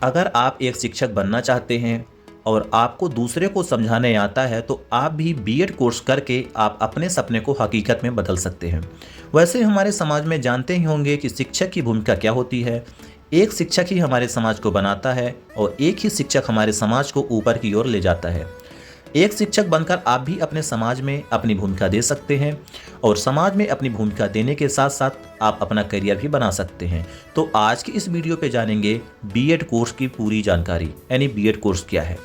अगर आप एक शिक्षक बनना चाहते हैं और आपको दूसरे को समझाने आता है तो आप भी बीएड कोर्स करके आप अपने सपने को हकीकत में बदल सकते हैं। वैसे हमारे समाज में जानते ही होंगे कि शिक्षक की भूमिका क्या होती है। एक शिक्षक ही हमारे समाज को बनाता है और एक ही शिक्षक हमारे समाज को ऊपर की ओर ले जाता है। एक शिक्षक बनकर आप भी अपने समाज में अपनी भूमिका दे सकते हैं और समाज में अपनी भूमिका देने के साथ साथ आप अपना करियर भी बना सकते हैं। तो आज की इस वीडियो पे जानेंगे बीएड कोर्स की पूरी जानकारी, यानी बीएड कोर्स क्या है।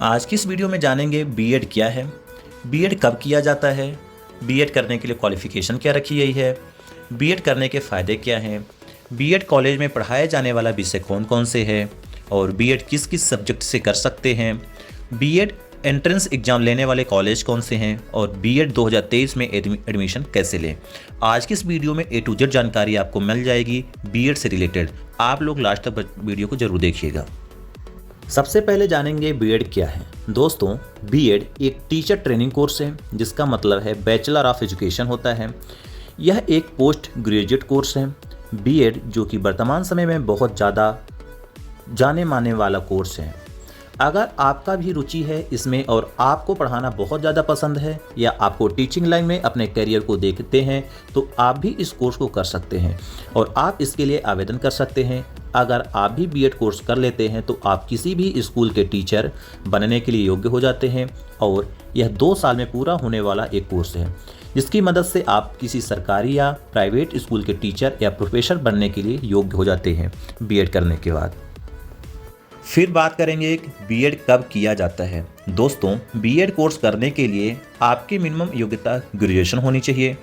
आज की इस वीडियो में जानेंगे बीएड क्या है, बीएड कब किया जाता है, बीएड करने के लिए क्वालिफिकेशन क्या रखी गई है, बीएड करने के फ़ायदे क्या हैं, बीएड कॉलेज में पढ़ाया जाने वाला विषय कौन कौन से है और बीएड किस किस सब्जेक्ट से कर सकते हैं, बीएड एंट्रेंस एग्ज़ाम लेने वाले कॉलेज कौन से हैं और बीएड 2023 में एडमिशन कैसे लें। आज की इस वीडियो में A to Z जानकारी आपको मिल जाएगी बीएड से रिलेटेड। आप लोग लास्ट तक वीडियो को जरूर देखिएगा। सबसे पहले जानेंगे बीएड क्या है। दोस्तों, बीएड एक टीचर ट्रेनिंग कोर्स है जिसका मतलब है बैचलर ऑफ एजुकेशन होता है। यह एक पोस्ट ग्रेजुएट कोर्स है। बीएड जो कि वर्तमान समय में बहुत ज़्यादा जाने माने वाला कोर्स है। अगर आपका भी रुचि है इसमें और आपको पढ़ाना बहुत ज़्यादा पसंद है या आपको टीचिंग लाइन में अपने करियर को देखते हैं तो आप भी इस कोर्स को कर सकते हैं और आप इसके लिए आवेदन कर सकते हैं। अगर आप भी बीएड कोर्स कर लेते हैं तो आप किसी भी स्कूल के टीचर बनने के लिए योग्य हो जाते हैं और यह 2 साल में पूरा होने वाला एक कोर्स है जिसकी मदद से आप किसी सरकारी या प्राइवेट स्कूल के टीचर या प्रोफेसर बनने के लिए योग्य हो जाते हैं बीएड करने के बाद। फिर बात करेंगे बीएड कब किया जाता है। दोस्तों, बीएड कोर्स करने के लिए आपकी मिनिमम योग्यता ग्रेजुएशन होनी चाहिए।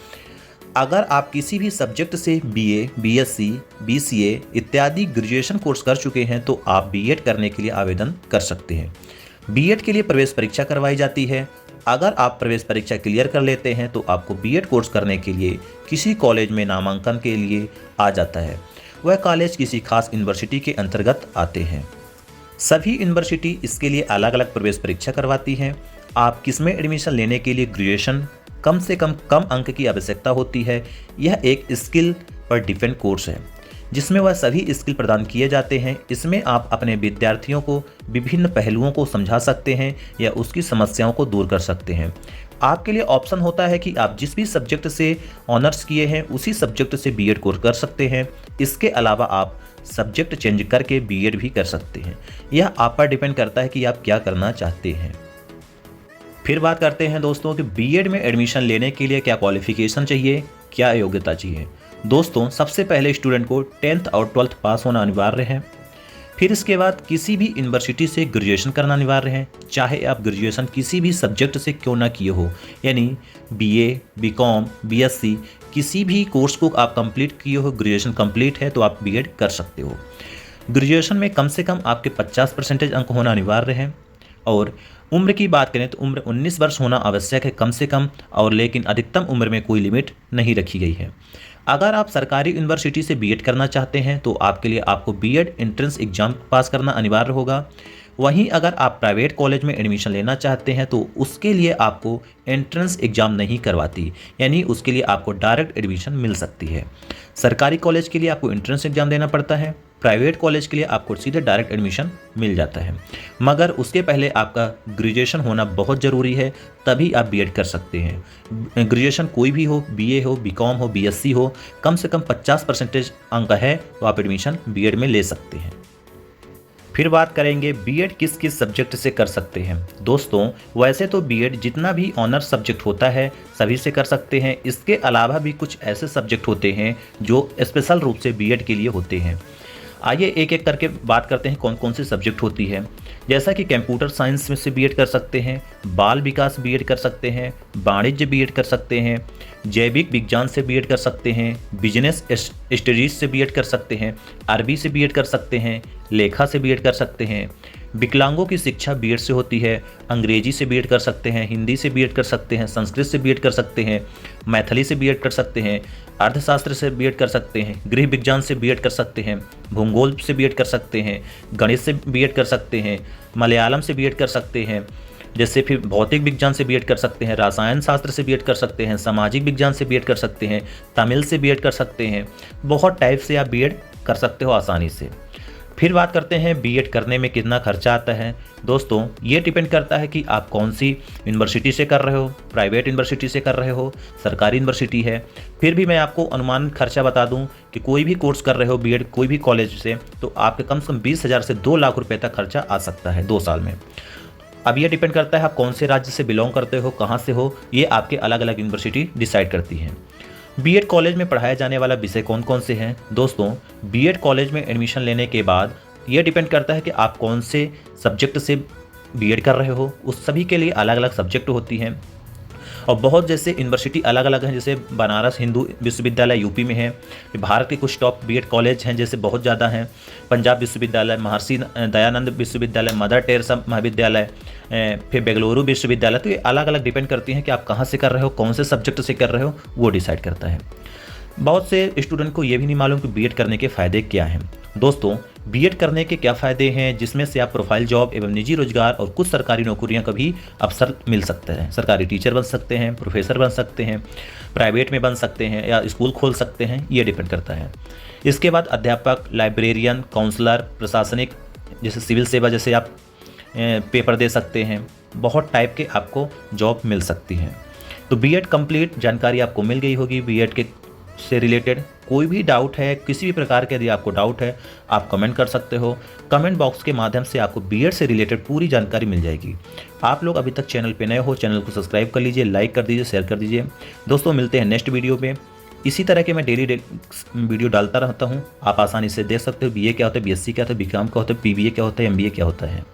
अगर आप किसी भी सब्जेक्ट से बीए, बीएससी, बीसीए इत्यादि ग्रेजुएशन कोर्स कर चुके हैं तो आप बीएड करने के लिए आवेदन कर सकते हैं। बीएड के लिए प्रवेश परीक्षा करवाई जाती है। अगर आप प्रवेश परीक्षा क्लियर कर लेते हैं तो आपको बीएड कोर्स करने के लिए किसी कॉलेज में नामांकन के लिए आ जाता है। वह कॉलेज किसी खास यूनिवर्सिटी के अंतर्गत आते हैं। सभी यूनिवर्सिटी इसके लिए अलग अलग प्रवेश परीक्षा करवाती हैं। आप किसमें एडमिशन लेने के लिए ग्रेजुएशन कम से कम अंक की आवश्यकता होती है। यह एक स्किल पर डिपेंड कोर्स है जिसमें वह सभी स्किल प्रदान किए जाते हैं। इसमें आप अपने विद्यार्थियों को विभिन्न पहलुओं को समझा सकते हैं या उसकी समस्याओं को दूर कर सकते हैं। आपके लिए ऑप्शन होता है कि आप जिस भी सब्जेक्ट से ऑनर्स किए हैं उसी सब्जेक्ट से बीएड कोर्स कर सकते हैं। इसके अलावा आप सब्जेक्ट चेंज करके बीएड भी कर सकते हैं। यह आप पर डिपेंड करता है कि आप क्या करना चाहते हैं। फिर बात करते हैं दोस्तों कि बीएड में एडमिशन लेने के लिए क्या क्वालिफिकेशन चाहिए, क्या योग्यता चाहिए। दोस्तों, सबसे पहले स्टूडेंट को 10th और 12th पास होना अनिवार्य है। फिर इसके बाद किसी भी यूनिवर्सिटी से ग्रेजुएशन करना अनिवार्य है, चाहे आप ग्रेजुएशन किसी भी सब्जेक्ट से क्यों ना किए हो, यानी बीए, बीकॉम, बीएससी किसी भी कोर्स को आप कंप्लीट किए हो, ग्रेजुएशन कंप्लीट है तो आप बीएड कर सकते हो। ग्रेजुएशन में कम से कम आपके 50% अंक होना अनिवार्य है और उम्र की बात करें तो उम्र 19 वर्ष होना आवश्यक है कम से कम, और लेकिन अधिकतम उम्र में कोई लिमिट नहीं रखी गई है। अगर आप सरकारी यूनिवर्सिटी से बीएड करना चाहते हैं तो आपके लिए आपको बीएड एंट्रेंस एग्जाम पास करना अनिवार्य होगा। वहीं अगर आप प्राइवेट कॉलेज में एडमिशन लेना चाहते हैं तो उसके लिए आपको एंट्रेंस एग्ज़ाम नहीं करवाती, यानी उसके लिए आपको डायरेक्ट एडमिशन मिल सकती है। सरकारी कॉलेज के लिए आपको एंट्रेंस एग्ज़ाम देना पड़ता है, प्राइवेट कॉलेज के लिए आपको सीधे डायरेक्ट एडमिशन मिल जाता है। मगर उसके पहले आपका ग्रेजुएशन होना बहुत ज़रूरी है, तभी आप बीएड कर सकते हैं। ग्रेजुएशन कोई भी हो, बीए हो, बीकॉम हो, बीएससी हो, कम से कम 50% अंक है तो आप एडमिशन बीएड में ले सकते हैं। फिर बात करेंगे बीएड किस किस सब्जेक्ट से कर सकते हैं। दोस्तों, वैसे तो बीएड जितना भी ऑनर्स सब्जेक्ट होता है सभी से कर सकते हैं। इसके अलावा भी कुछ ऐसे सब्जेक्ट होते हैं जो स्पेशल रूप से बीएड के लिए होते हैं। आइए एक एक करके बात करते हैं कौन कौन सी सब्जेक्ट होती है। जैसा कि कंप्यूटर साइंस में से बीएड कर सकते हैं, बाल विकास बीएड कर सकते हैं, वाणिज्य बीएड कर सकते हैं, जैविक विज्ञान से बीएड कर सकते हैं, बिजनेस स्टडीज से बीएड कर सकते हैं, अरबी से बीएड कर सकते हैं, लेखा से बीएड कर सकते हैं, विकलांगों की शिक्षा बीएड से होती है, अंग्रेजी से बीएड कर सकते हैं, हिंदी से बीएड कर सकते हैं, संस्कृत से बीएड कर सकते हैं, मैथिली से बीएड कर सकते हैं, अर्थशास्त्र से बीएड कर सकते हैं, गृह विज्ञान से बीएड कर सकते हैं, भूगोल से बीएड कर सकते हैं, गणित से बीएड कर सकते हैं, मलयालम से बीएड कर सकते हैं, जैसे फिर भौतिक विज्ञान से बीएड कर सकते हैं, रसायन शास्त्र से बीएड कर सकते हैं, सामाजिक विज्ञान से बीएड कर सकते हैं, तमिल से बीएड कर सकते हैं। बहुत टाइप से आप बीएड कर सकते हो आसानी से। फिर बात करते हैं बीएड करने में कितना खर्चा आता है। दोस्तों, ये डिपेंड करता है कि आप कौन सी यूनिवर्सिटी से कर रहे हो, प्राइवेट यूनिवर्सिटी से कर रहे हो, सरकारी यूनिवर्सिटी है। फिर भी मैं आपको अनुमान खर्चा बता दूं कि कोई भी कोर्स कर रहे हो बीएड कोई भी कॉलेज से, तो आपके कम से कम 20,000 से 2 लाख रुपए तक खर्चा आ सकता है 2 साल में। अब ये डिपेंड करता है आप कौन से राज्य से बिलोंग करते हो, कहाँ से हो, ये आपके अलग अलग यूनिवर्सिटी डिसाइड करती है। बीएड कॉलेज में पढ़ाया जाने वाला विषय कौन कौन से हैं। दोस्तों, बीएड कॉलेज में एडमिशन लेने के बाद ये डिपेंड करता है कि आप कौन से सब्जेक्ट से बीएड कर रहे हो, उस सभी के लिए अलग अलग सब्जेक्ट होती हैं और बहुत जैसे यूनिवर्सिटी अलग अलग हैं। जैसे बनारस हिंदू विश्वविद्यालय यूपी में है। भारत के कुछ टॉप बीएड कॉलेज हैं जैसे बहुत ज़्यादा हैं, पंजाब विश्वविद्यालय, महर्षि दयानंद विश्वविद्यालय, मदर टेरेसा महाविद्यालय, फिर बेंगलुरु विश्वविद्यालय। तो ये अलग अलग डिपेंड करती हैं कि आप कहाँ से कर रहे हो, कौन से सब्जेक्ट से कर रहे हो, वो डिसाइड करता है। बहुत से स्टूडेंट को ये भी नहीं मालूम कि बीएड करने के फ़ायदे क्या हैं। दोस्तों, बीएड करने के क्या फ़ायदे हैं, जिसमें से आप प्रोफाइल जॉब एवं निजी रोजगार और कुछ सरकारी नौकरियां का भी अवसर मिल सकते हैं। सरकारी टीचर बन सकते हैं, प्रोफेसर बन सकते हैं, प्राइवेट में बन सकते हैं या स्कूल खोल सकते हैं, ये डिपेंड करता है। इसके बाद अध्यापक, लाइब्रेरियन, काउंसलर, प्रशासनिक जैसे सिविल सेवा जैसे आप पेपर दे सकते हैं। बहुत टाइप के आपको जॉब मिल सकती हैं। तो बीएड कंप्लीट जानकारी आपको मिल गई होगी। बीएड के से रिलेटेड कोई भी डाउट है, किसी भी प्रकार के यदि आपको डाउट है, आप कमेंट कर सकते हो। कमेंट बॉक्स के माध्यम से आपको बीएड से रिलेटेड पूरी जानकारी मिल जाएगी। आप लोग अभी तक चैनल पे नए हो, चैनल को सब्सक्राइब कर लीजिए, लाइक कर दीजिए, शेयर कर दीजिए। दोस्तों, मिलते हैं नेक्स्ट वीडियो में। इसी तरह के मैं डेली वीडियो डालता रहता हूँ। आप आसानी से देख सकते हो बीए क्या होता है, बीएससी क्या होता है, बीकॉम क्या होता है, पीबीए क्या होता है, एमबीए क्या होता है।